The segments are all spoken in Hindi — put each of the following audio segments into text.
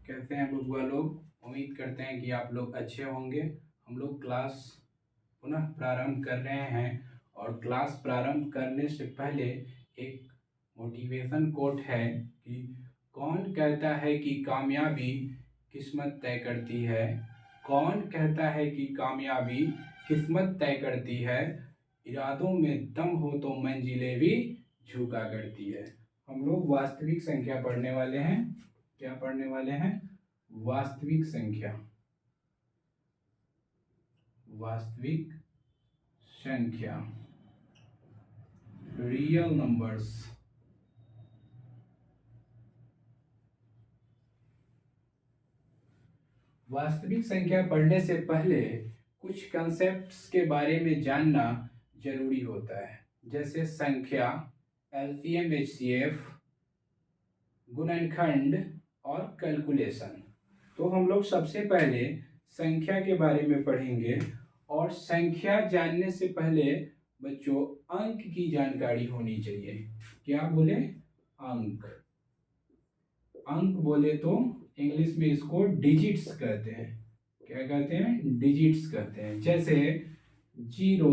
कैसे हैं बबुआ लोग। उम्मीद करते हैं कि आप लोग अच्छे होंगे। हम लोग क्लास पुनः प्रारंभ कर रहे हैं और क्लास प्रारंभ करने से पहले एक मोटिवेशन कोट है कि कौन कहता है कि कामयाबी किस्मत तय करती है। कौन कहता है कि कामयाबी किस्मत तय करती है। इरादों में दम हो तो मंजिलें भी झुका करती है। हम लोग वास्तविक संख्या पढ़ने वाले हैं। क्या पढ़ने वाले हैं? वास्तविक संख्या। वास्तविक संख्या, रियल नंबर्स। वास्तविक संख्या पढ़ने से पहले कुछ कंसेप्ट्स के बारे में जानना जरूरी होता है, जैसे संख्या, एलसीएम एचसीएफ, गुणनखंड और कैलकुलेशन। तो हम लोग सबसे पहले संख्या के बारे में पढ़ेंगे। और संख्या जानने से पहले बच्चों अंक की जानकारी होनी चाहिए। क्या बोले? अंक। अंक बोले तो इंग्लिश में इसको डिजिट्स कहते हैं। क्या कहते हैं? डिजिट्स कहते हैं। जैसे 0,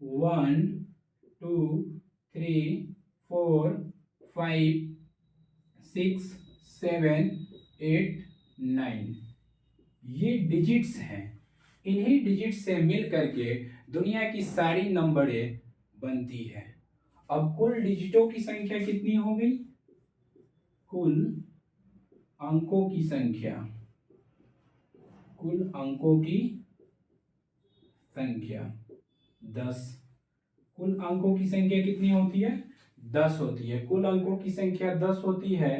1, 2, 3, 4, 5, 6, 7, 8, 9, ये डिजिट्स हैं। इन्हीं डिजिट्स से मिल करके दुनिया की सारी नंबरें बनती है। अब कुल डिजिटों की संख्या कितनी हो गई? कुल अंकों की संख्या। कुल अंकों की संख्या 10। कुल अंकों की संख्या कितनी होती है? 10 होती है। कुल अंकों की संख्या 10 होती है।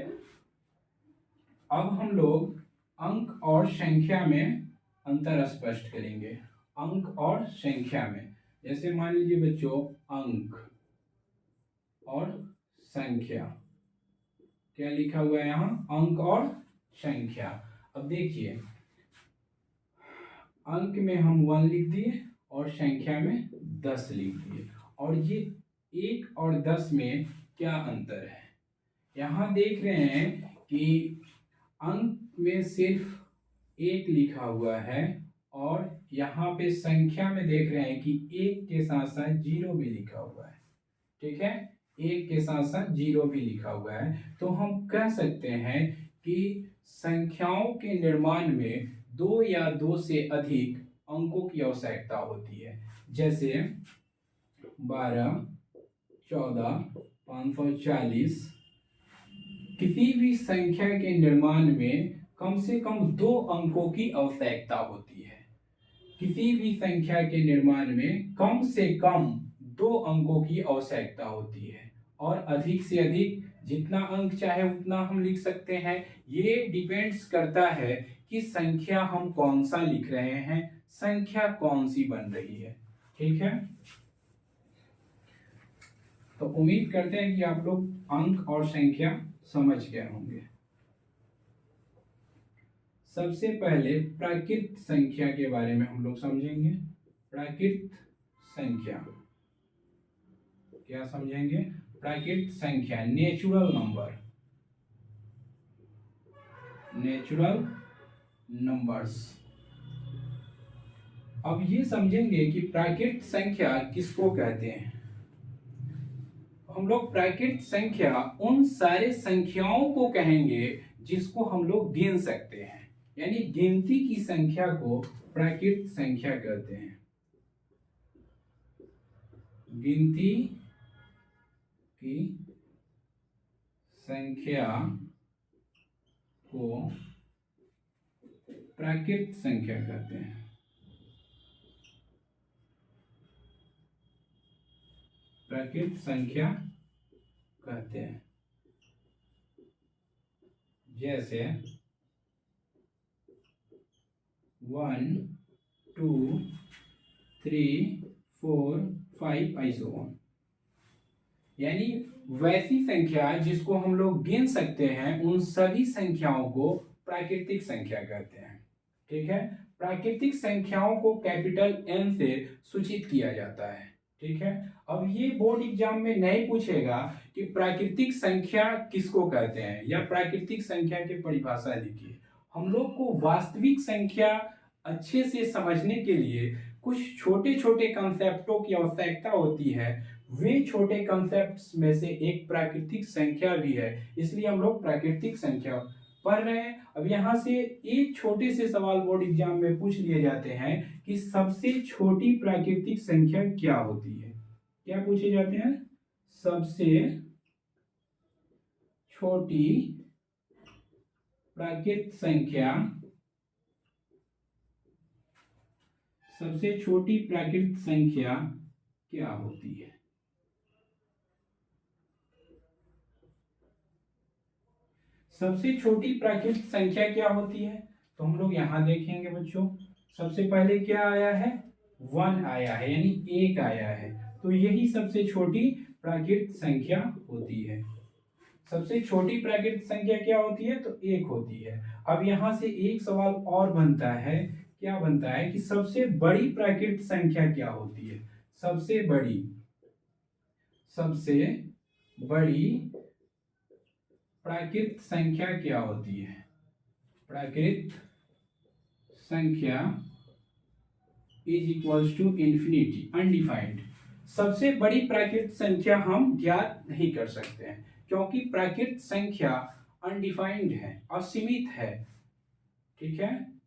अब हम लोग अंक और संख्या में अंतर स्पष्ट करेंगे। अंक और संख्या में, जैसे मान लीजिए बच्चों, अंक और संख्या। क्या लिखा हुआ है यहाँ? अंक और संख्या। अब देखिए, अंक में हम 1 लिख दिए और संख्या में 10 लिख दिए। और ये 1 और 10 में क्या अंतर है? यहाँ देख रहे हैं कि अंक में सिर्फ 1 लिखा हुआ है और यहाँ पे संख्या में देख रहे हैं कि 1 के साथ साथ 0 भी लिखा हुआ है। ठीक है, 1 के साथ साथ 0 भी लिखा हुआ है। तो हम कह सकते हैं कि संख्याओं के निर्माण में 2 या 2 से अधिक अंकों की आवश्यकता होती है। जैसे 12, 14, 540। किसी भी संख्या के निर्माण में कम से कम 2 अंकों की आवश्यकता होती है। किसी भी संख्या के निर्माण में कम से कम 2 अंकों की आवश्यकता होती है। और अधिक से अधिक जितना अंक चाहे उतना हम लिख सकते हैं। ये डिपेंड्स करता है कि संख्या हम कौन सा लिख रहे हैं, संख्या कौन सी बन रही है। ठीक है, तो उम्मीद करते हैं कि आप लोग अंक और संख्या समझ गए होंगे। सबसे पहले प्राकृत संख्या के बारे में हम लोग समझेंगे। प्राकृत संख्या क्या समझेंगे? प्राकृत संख्या, नेचुरल नंबर, नेचुरल नंबर्स। अब ये समझेंगे कि प्राकृत संख्या किसको कहते हैं। हम लोग प्राकृत संख्या उन सारे संख्याओं को कहेंगे जिसको हम लोग गिन सकते हैं, यानी गिनती की संख्या को प्राकृत संख्या कहते हैं। गिनती की संख्या को प्राकृत संख्या कहते हैं। प्राकृत संख्या कहते हैं। जैसे 1, 2, 3, 4, 5 ऐसे ऑन, यानी वैसी संख्या जिसको हम लोग गिन सकते हैं, उन सभी संख्याओं को प्राकृतिक संख्या कहते हैं। ठीक है, प्राकृतिक संख्याओं को कैपिटल एन से सूचित किया जाता है। ठीक है, अब ये बोर्ड एग्जाम में नहीं पूछेगा कि प्राकृतिक संख्या किसको कहते हैं या प्राकृतिक संख्या की परिभाषा लिखिए। हम लोग को वास्तविक संख्या अच्छे से समझने के लिए कुछ छोटे छोटे कंसेप्टों की आवश्यकता होती है। वे छोटे कंसेप्ट्स में से एक प्राकृतिक संख्या भी है, इसलिए हम लोग प्राकृतिक संख्या पढ़ रहे हैं। अब यहाँ से एक छोटे से सवाल बोर्ड एग्जाम में पूछ लिए जाते हैं कि सबसे छोटी प्राकृतिक संख्या क्या होती है। क्या पूछे जाते हैं? सबसे छोटी प्राकृतिक संख्या, सबसे छोटी प्राकृतिक संख्या क्या होती है? सबसे छोटी प्राकृतिक संख्या क्या होती है? तो हम लोग यहां देखेंगे बच्चों, सबसे पहले क्या आया है? 1 आया है, यानी 1 आया है। तो यही सबसे छोटी प्राकृतिक संख्या होती है। सबसे छोटी प्राकृतिक संख्या क्या होती है? तो 1 होती है। अब यहां से एक सवाल और बनता है, क्या बनता है कि सबसे बड़ी प्राकृतिक संख्या क्या होती है? सबसे बड़ी प्राकृतिक संख्या क्या होती है? प्राकृतिक संख्या is equals to infinity, undefined. सबसे बड़ी प्राकृतिक संख्या हम ज्ञात नहीं कर सकते हैं, क्योंकि प्राकृतिक संख्या अनडिफाइंड है, असीमित है। ठीक है।